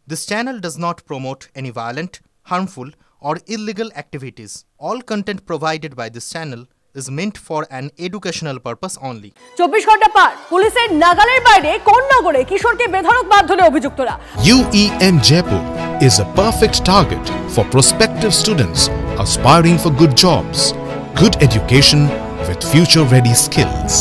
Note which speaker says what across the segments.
Speaker 1: This channel does not promote any violent, harmful, or illegal activities. All content provided by this channel is meant for an educational purpose only.
Speaker 2: 24 ঘন্টা পার পুলিশের নাগালের বাইরে কোন নগরে কিশোরকে বেধড়ক মারধরে অভিযুক্তরা।
Speaker 3: UEN Jaipur is a perfect target for prospective students aspiring for good jobs, good education with future-ready skills.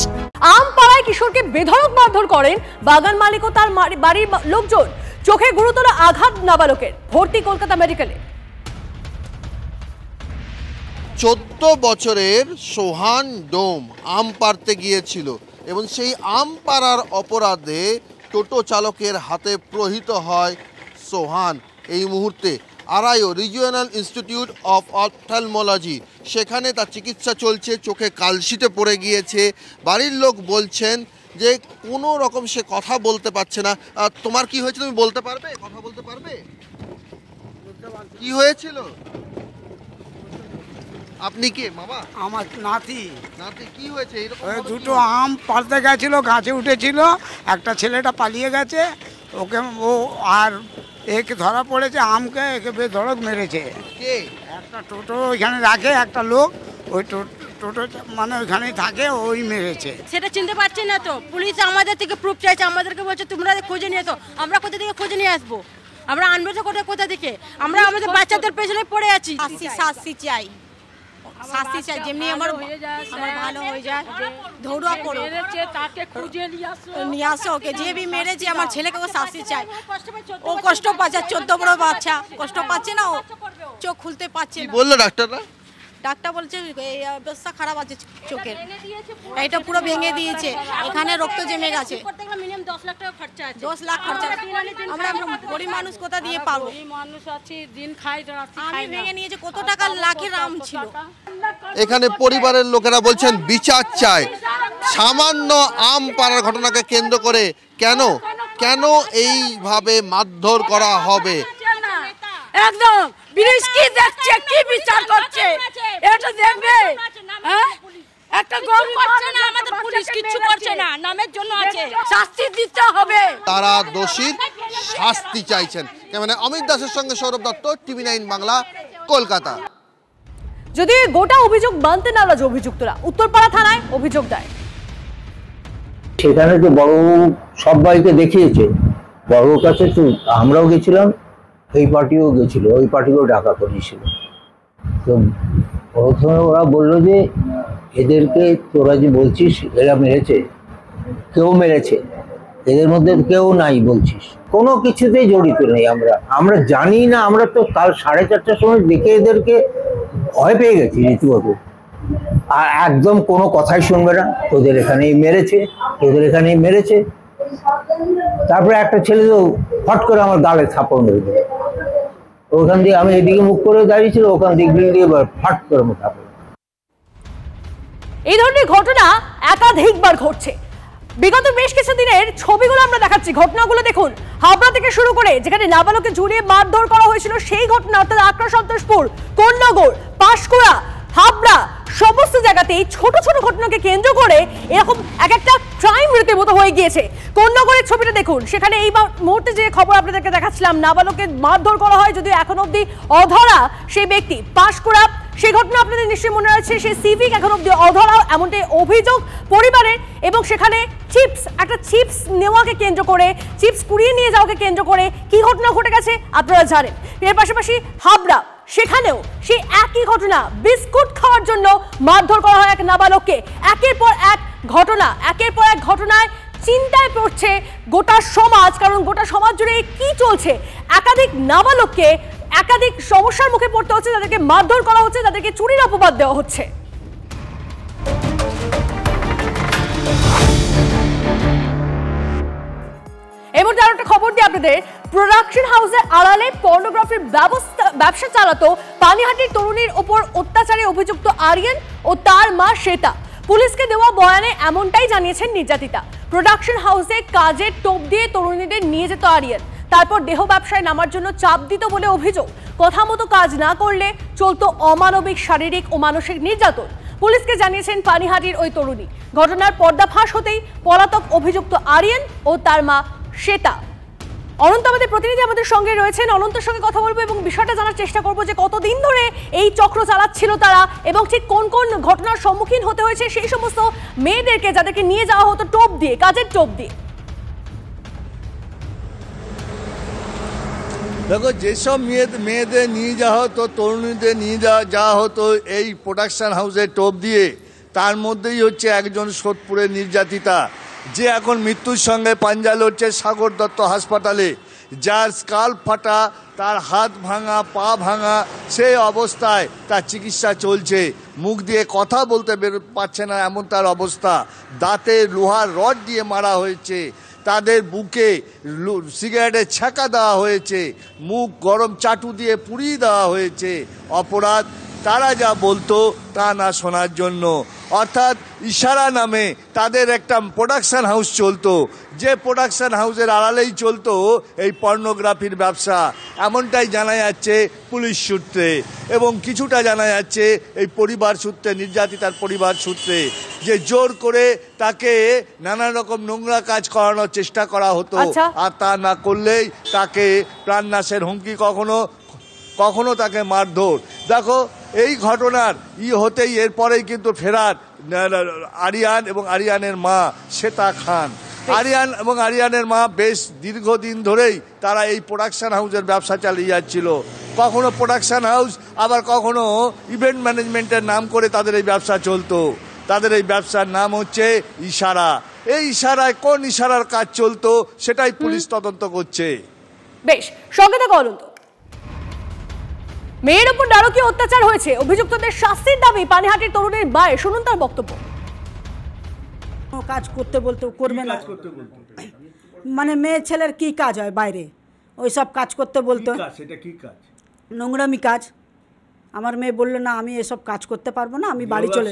Speaker 2: আমপাড়ায় কিশোরকে বেধড়ক মারধর করেন বাগান মালিক ও তার বাড়ির লোকজন। চোখে গুরুতর আঘাত নাবালকের, ভর্তি কলকাতা মেডিকেলে।
Speaker 4: 14 বছরের সোহান ডোম আম পাড়তে গিয়েছিল এবং সেই আম পাড়ার অপরাধে টোটো চালকের হাতে প্রহৃত হয় সোহান। এই মুহূর্তে আড়াইও রিজিওনাল ইনস্টিটিউট অফ অপথ্যালমোলজি, সেখানে তার চিকিৎসা চলছে। চোখে কালশিটে পড়ে গিয়েছে। বাড়ির লোক বলছেন যে কোনো রকম সে কথা বলতে পারছে না। তোমার কি হয়েছিল, তুমি বলতে পারবে, কথা বলতে পারবে? কি হয়েছিল? আপনি কে মামা?
Speaker 5: আমার নাতি।
Speaker 4: নাতি কি হয়েছে?
Speaker 5: দুটো আম পাড়তে গেছিল, গাছে উঠেছিল, একটা ছেলেটা পালিয়ে গেছে, ওকে ও আর একে ধরা পড়েছে, আমকে একে বেধড়ক মেরেছে।
Speaker 4: কে?
Speaker 5: একটা টোটো ওইখানে রাখে একটা লোক, ওই টোটো মানে ওইখানেই থাকে, ওই মেরেছে।
Speaker 6: সেটা চিনতে পারছি না তো, পুলিশ আমাদের থেকে প্রুফ চাইছে, আমাদেরকে বলছে তোমরা খুঁজে নিয়ে এসো। আমরা কোথা থেকে খুঁজে নিয়ে আসবো? আমরা আনবো তো কোথা থেকে? আমরা আমাদের বাচ্চাদের পেছনে পড়ে আছি। শাস্তি চাই, শাস্তি চাই, যেমনি আমার ভালো হয়ে যায়। ধৌড়া করো, তাকে খুঁজে নিয়ে আসো, ওকে যে বি মেরেছে আমার ছেলেকে ও শাস্তি চাই। ও কষ্ট পাচ্ছে, 14 বড় বাচ্চা কষ্ট পাচ্ছে না, ও চোখ খুলতে পারছে না।
Speaker 4: বললো ডাক্তাররা?
Speaker 6: ডাক্তার বলছে এই অবস্থা খারাপ আছে চোখের, এটা পুরো ভেঙে দিয়েছে, এখানে রক্ত জমে গেছে। 10 লাখ টাকা খরচা আছে। 10 লাখ খরচা আমরা গরিব মানুষ কোথা দিয়ে পাবো? মানুষ আছি, দিন খাই, আমি ভেঙে নিয়েছে। কত টাকা লাখের আম ছিল।
Speaker 4: এখানে পরিবারের লোকেরা বলছেন বিচার চায়। সামান্য আম পাড়ার ঘটনাকে কেন্দ্র করে কেন এইভাবে মারধর করা হবে?
Speaker 6: একদম বিদেশ কি দেখছে, কি বিচার করছে, এটা দেখবে। একটা গরিব করছে না, আমাদের পুলিশ কিছু করছে না, নামের জন্য আছে, শাস্তি দিতে হবে।
Speaker 4: তারা দোষীর শাস্তি চাইছেন। কেমন অমিত দাসের সঙ্গে সৌরভ দত্ত, TV9 বাংলা, কলকাতা।
Speaker 2: যদি গোটা অভিযোগ মানতে নারাজ অভিযুক্তরা উত্তরপাড়া থানায় অভিযোগ দেয়।
Speaker 7: সেখানে তো বড় সবাইকে দেখিয়েছে, বড় কাছে তো আমরাও গেছিলাম, এই পার্টিও গেছিল, ওই পার্টিকেও ডাকা করিয়েছিল। তো প্রথমে ওরা বললো যে এদেরকে তোরা যে বলছিস এরা মেরেছে, কেউ মেরেছে, এদের মধ্যে কেউ নাই বলছিস, কোনো কিছুতেই জড়িত নেই। আমরা জানি না, আমরা তো কাল 4:30টার সময় দেখে এদেরকে ভয় পেয়ে গেছি রীতিমতো। আর একদম কোনো কথাই শুনবে না, তোদের এখানেই মেরেছে, তোদের এখানেই মেরেছে। তারপরে একটা ছেলে তো ফট করে আমার গালে থাপড় মেরে দিল। ওখান দিয়ে আমি এদিকে মুখ করে দাঁড়িয়েছিল, ওখান দিয়ে ফাট করে মুখ থাপড়।
Speaker 2: এই ধরনের ঘটনা একাধিকবার ঘটছে। বিগত বেশ কিছু দিনের ছবিগুলো আমরা দেখাচ্ছি, ঘটনাগুলো দেখুন। হাবড়া থেকে শুরু করে যেখানে নাবালককে ঝুলিয়ে মারধর করা হয়েছিল সেই ঘটনা, অর্থাৎ আকরা সন্তোষপুর, কোন্নগর, পাঁশকুড়া, হাবড়া, সমস্ত জায়গাতেই ছোট ছোট ঘটনাকে কেন্দ্র করে এরকম এক একটা ক্রাইম রীতিমতো হয়ে গিয়েছে। কোন্নগরের ছবিটা দেখুন, সেখানে এই মুহূর্তে যে খবর আপনাদেরকে দেখাচ্ছিলাম, নাবালককে মারধর করা হয়, যদিও এখন অব্দি অধরা সেই ব্যক্তি। পাঁশকুড়া সেই ঘটনা আপনাদের নিশ্চয়ই মনে রয়েছে, সেই সিভিক এখন অব্দি অধরা, এমনটাই অভিযোগ পরিবারের। এবং সেখানে একটা চিপস নেওয়াকে কেন্দ্র করে, চিপস কুড়িয়ে নিয়ে যাওয়াকে কেন্দ্র করে কি ঘটনা ঘটে গেছে আপনারা জানেন। এর পাশাপাশি হাবড়া, সেখানেও সেই একই ঘটনা, বিস্কুট খাওয়ার জন্য মারধর করা হয় এক নাবালককে। একের পর এক ঘটনায় চিন্তায় পড়ছে গোটা সমাজ, কারণ গোটা সমাজ জুড়ে কি চলছে। একাধিক নাবালককে একাধিক সমস্যার মুখে পড়তে হচ্ছে, তাদেরকে মারধর করা হচ্ছে, তাদেরকে চুরির অপবাদ দেওয়া হচ্ছে। এই মুহূর্তে আরো একটা খবর দিই আপনাদের। প্রোডাকশন হাউসের আড়ালে পর্নোগ্রাফির ব্যবসা চালাতো পানিহাটির তরুণীর ওপর অত্যাচারে অভিযুক্ত আরিয়ান ও তার মা শ্বেতা। পুলিশকে দেওয়া বয়ানে এমনটাই জানিয়েছেন নির্যাতিতা। প্রোডাকশন হাউসে কাজের টোপ দিয়ে তরুণীদের নিয়ে যেত আরিয়ান, তারপর দেহ ব্যবসায় নামার জন্য চাপ দিত বলে অভিযোগ। কথা মতো কাজ না করলে চলতো অমানবিক শারীরিক ও মানসিক নির্যাতন। পুলিশকে জানিয়েছেন পানিহাটির ওই তরুণী। ঘটনার পর্দাফাঁস হতেই পলাতক অভিযুক্ত আরিয়ান ও তার মা শ্বেতা অনন্ত আমাদের প্রতিনিধি আমাদের সঙ্গে রয়েছেন, অনন্তের সঙ্গে কথা বলবো এবং বিষয়টা জানার চেষ্টা করবো যে কতদিন ধরে এই চক্র চালাচ্ছিল তারা এবং ঠিক কোন কোন ঘটনার সম্মুখীন হতে হয়েছে সেই সমস্ত মেয়েদেরকে যাদেরকে নিয়ে যাওয়া হতো টোপ দিয়ে, কাজের টোপ দিয়ে।
Speaker 8: দেখো, যেসব মেয়েদের নিয়ে যাওয়া হতো, তরুণীদের নিয়ে যাওয়া হতো এই প্রোডাকশন হাউসের টোপ দিয়ে, তার মধ্যেই হচ্ছে একজন সোদপুরের নির্যাতিতা যে এখন মৃত্যুর সঙ্গে পাঞ্জা লড়ছে সাগর দত্ত হাসপাতালে, যার স্কাল ফাটা, তার হাত ভাঙা, পা ভাঙা, সেই অবস্থায় তার চিকিৎসা চলছে। মুখ দিয়ে কথা বলতে পারছে না এমন তার অবস্থা। দাঁতে লোহার রড দিয়ে মারা হয়েছে, তাদের বুকে সিগারেটের ছ্যাঁকা দেওয়া হয়েছে, মুখ গরম চাটু দিয়ে পুড়িয়ে দেওয়া হয়েছে। অপরাধ তারা যা বলতো তা না শোনার জন্য। অর্থাৎ ইশারা নামে তাদের একটা প্রোডাকশন হাউস চলতো, যে প্রোডাকশন হাউসের আড়ালেই চলতো এই পর্নোগ্রাফির ব্যবসা, এমনটাই জানা যাচ্ছে পুলিশ সূত্রে এবং কিছুটা জানা যাচ্ছে এই পরিবার সূত্রে, নির্যাতিতার পরিবার সূত্রে, যে জোর করে তাকে নানা রকম নোংরা কাজ করানোর চেষ্টা করা হতো, আর তা না করলেই তাকে প্রাণনাশের হুমকি, কখনো তাকে মারধর। দেখো, এই ঘটনার হতেই এরপরেই কিন্তু ফেরার আরিয়ান এবং আরিয়ানের মা শ্বেতা খান। আরিয়ান এবং আরিয়ানের মা বেশ দীর্ঘদিন ধরেই তারা এই প্রোডাকশন হাউসের ব্যবসা চালিয়ে যাচ্ছিল। কখনো প্রোডাকশন হাউস, আবার কখনো ইভেন্ট ম্যানেজমেন্টের নাম করে তাদের এই ব্যবসা চলতো। তাদের এই ব্যবসার নাম হচ্ছে ইশারা। এই ইশারায় কোন ইশারার কাজ চলতো সেটাই পুলিশ তদন্ত করছে।
Speaker 2: বেশ, সঙ্গে থাকো অনন্ত। মেয়ের উপর নারকীয় অত্যাচার হয়েছে, অভিযুক্তদের শাস্তির দাবি পানিহাটির তরুণীর মায়ের। শুনুন তার বক্তব্য।
Speaker 9: কাজ করতে বলতে করবে না, মানে মেয়ে ছেলের কি কাজ হয় বাইরে, ওই সব কাজ করতে বলতো।
Speaker 8: সেটা কি কাজ?
Speaker 9: নোংরামি কাজ। আমার মেয়ে বললো না আমি এসব কাজ করতে পারবো না, আমি বাড়ি চলে।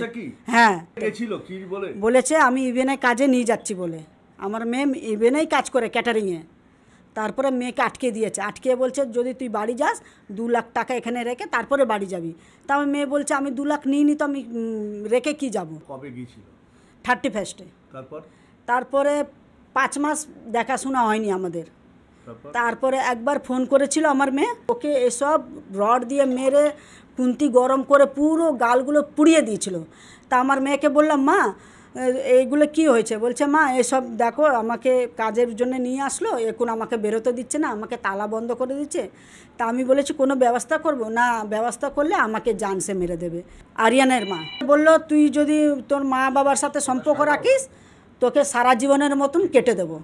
Speaker 9: হ্যাঁ, বলেছে আমি ইভেনে কাজে নিয়ে যাচ্ছি বলে। আমার মেয়ে ইভেনেই কাজ করে, ক্যাটারিংয়ে। তারপরে মেয়েকে আটকে দিয়েছে, আটকে বলছে যদি তুই বাড়ি যাস 2 লাখ টাকা এখানে রেখে তারপরে বাড়ি যাবি। তা আমার মেয়ে বলছে আমি 2 লাখ নিইনি, তো আমি রেখে কি যাব।
Speaker 8: কবে গিয়েছিল?
Speaker 9: 31-এ। তারপরে 5 মাস দেখাশোনা হয়নি আমাদের। তারপরে একবার ফোন করেছিল আমার মেয়ে, ওকে এসব রড দিয়ে মেরে কুন্তি গরম করে পুরো গালগুলো পুড়িয়ে দিয়েছিল। তা আমার মেয়েকে বললাম মা এইগুলো কি হয়েছে? বলছে মা এসব দেখো আমাকে কাজের জন্য নিয়ে আসলো, এখন আমাকে বেরোতে দিচ্ছে না, আমাকে তালা বন্ধ করে দিচ্ছে। তা আমি বলেছি কোনো ব্যবস্থা করব না, ব্যবস্থা করলে আমাকে জান সে মেরে দেবে। আরিয়ানের মা বলল তুই যদি তোর মা বাবার সাথে সম্পর্ক রাখিস তোকে সারা জীবনের মতন কেটে দেবো।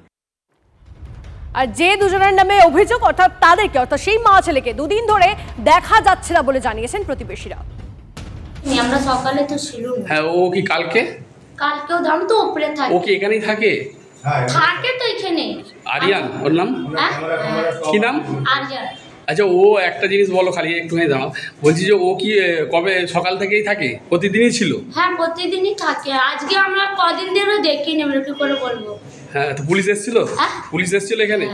Speaker 2: আর যে দুজনের নামে অভিযোগ, অর্থাৎ তাদেরকে, অর্থাৎ সেই মা ছেলেকে 2 দিন ধরে দেখা যাচ্ছে না বলে জানিয়েছেন প্রতিবেশীরা।
Speaker 10: আমরা সকালে তো ছিল।
Speaker 11: হ্যাঁ, ও কি কালকেও
Speaker 10: দাম তো উপরে থাকে।
Speaker 11: ও কি এখানেই থাকে?
Speaker 10: থাকে তো এখানে।
Speaker 11: আরিয়ান ওর নাম? কি নাম?
Speaker 10: আরিয়ান।
Speaker 11: আচ্ছা, ও একটা জিনিস বলো খালি একটুখানি দাঁড়াও। বলছি যে ও কি কবে সকাল থেকেই থাকে? প্রতিদিনই ছিল?
Speaker 10: হ্যাঁ, প্রতিদিনই থাকে। আজকে আমরা কদিন ধরে দেখিনি, আমরা কি করে বলবো।
Speaker 11: হ্যাঁ, তো পুলিশ এসেছিল? পুলিশ এসেছিল এখানে?